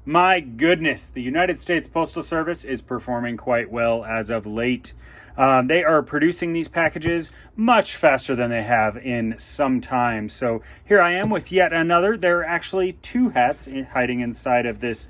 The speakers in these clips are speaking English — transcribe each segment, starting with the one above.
My goodness, the United States Postal Service is performing quite well as of late. They are producing these packages much faster than they have in some time. So here I am with yet another. There are actually two hats hiding inside of this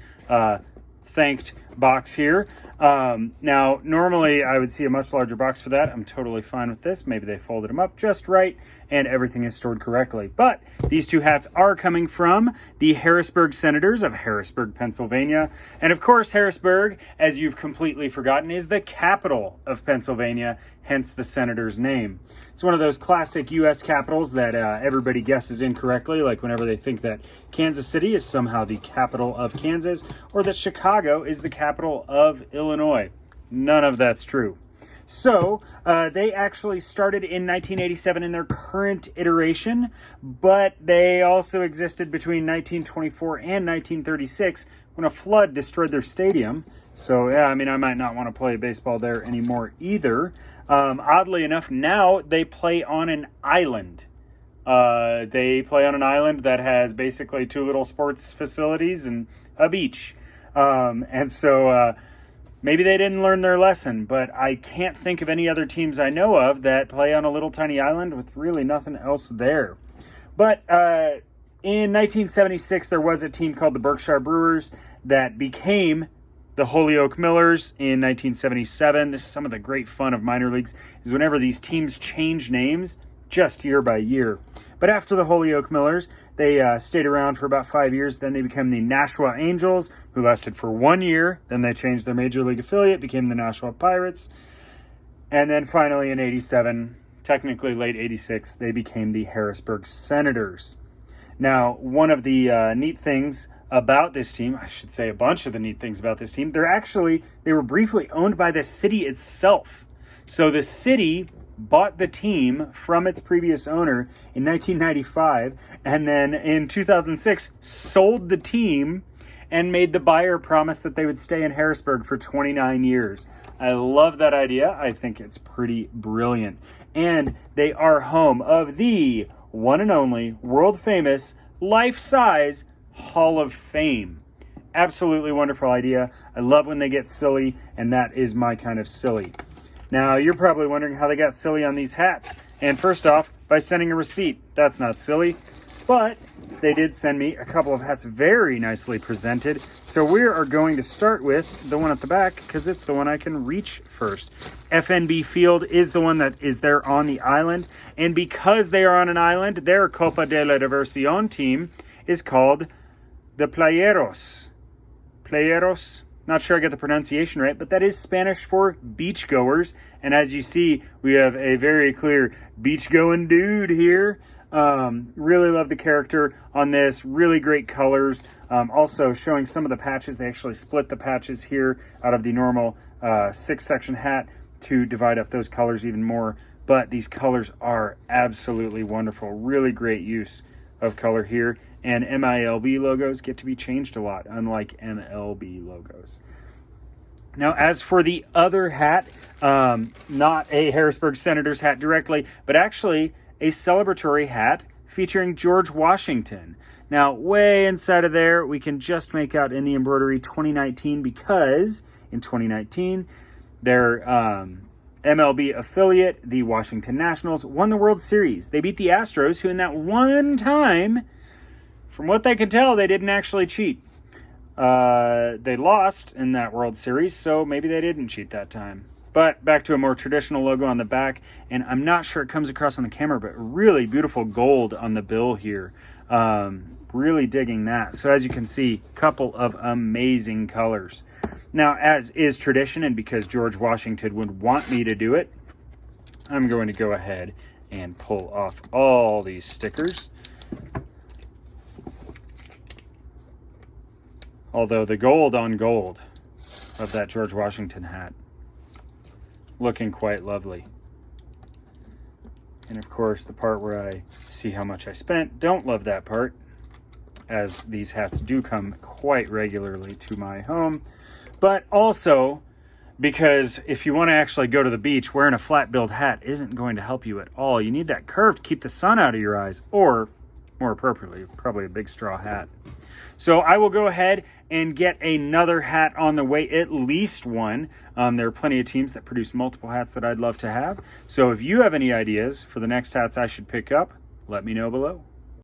thanked box here. Now, normally I would see a much larger box for that. I'm totally fine with this. Maybe they folded them up just right and everything is stored correctly. But these two hats are coming from the Harrisburg Senators of Harrisburg, Pennsylvania. And of course, Harrisburg, as you've completely forgotten, is the capital of Pennsylvania, hence the Senator's name. It's one of those classic U.S. capitals that everybody guesses incorrectly, like whenever they think that Kansas City is somehow the capital of Kansas, or that Chicago is the capital of Illinois. None of that's true. So they actually started in 1987 in their current iteration, but they also existed between 1924 and 1936 when a flood destroyed their stadium. So yeah, I mean, I might not want to play baseball there anymore either. Oddly enough, now they play on an island. They play on an island that has basically two little sports facilities and a beach. Maybe they didn't learn their lesson, but I can't think of any other teams I know of that play on a little tiny island with really nothing else there. But in 1976, there was a team called the Berkshire Brewers that became the Holyoke Millers in 1977. This is some of the great fun of minor leagues, is whenever these teams change names just year by year. But after the Holyoke Millers, they stayed around for about 5 years. Then they became the Nashua Angels, who lasted for 1 year. Then they changed their major league affiliate, became the Nashua Pirates. And then finally in 87, technically late 86, they became the Harrisburg Senators. Now, one of the neat things about this team, I should say a bunch of the neat things about this team, they were briefly owned by the city itself. So the city bought the team from its previous owner in 1995, and then in 2006 sold the team and made the buyer promise that they would stay in Harrisburg for 29 years. I love that idea. I think it's pretty brilliant. And they are home of the one and only world famous life-size Hall of Fame. Absolutely wonderful idea. I love when they get silly, and that is my kind of silly. Now, you're probably wondering how they got silly on these hats. And first off, by sending a receipt. That's not silly. But they did send me a couple of hats very nicely presented. So we are going to start with the one at the back because it's the one I can reach first. FNB Field is the one that is there on the island. And because they are on an island, their Copa de la Diversión team is called the Playeros. Playeros. Not sure I get the pronunciation right, but that is Spanish for beachgoers. And as you see, we have a very clear beach-going dude here. Really love the character on this. Really great colors. Also showing some of the patches. They actually split the patches here out of the normal 6-section hat to divide up those colors even more. But these colors are absolutely wonderful. Really great use of color here. And MILB logos get to be changed a lot, unlike MLB logos. Now, as for the other hat, not a Harrisburg Senators hat directly, but actually a celebratory hat featuring George Washington. Now, way inside of there, we can just make out in the embroidery 2019 because in 2019, their MLB affiliate, the Washington Nationals, won the World Series. They beat the Astros, who in that one time, from what they could tell, they didn't actually cheat. They lost in that World Series, so maybe they didn't cheat that time. But back to a more traditional logo on the back, and I'm not sure it comes across on the camera, but really beautiful gold on the bill here. Really digging that. So as you can see, couple of amazing colors. Now, as is tradition, and because George Washington would want me to do it, I'm going to go ahead and pull off all these stickers. Although the gold on gold of that George Washington hat, looking quite lovely. And of course, the part where I see how much I spent, don't love that part, as these hats do come quite regularly to my home. But also, because if you want to actually go to the beach, wearing a flat-billed hat isn't going to help you at all. You need that curve to keep the sun out of your eyes, or more appropriately, probably a big straw hat. So I will go ahead and get another hat on the way, at least one. There are plenty of teams that produce multiple hats that I'd love to have. So if you have any ideas for the next hats I should pick up, let me know below.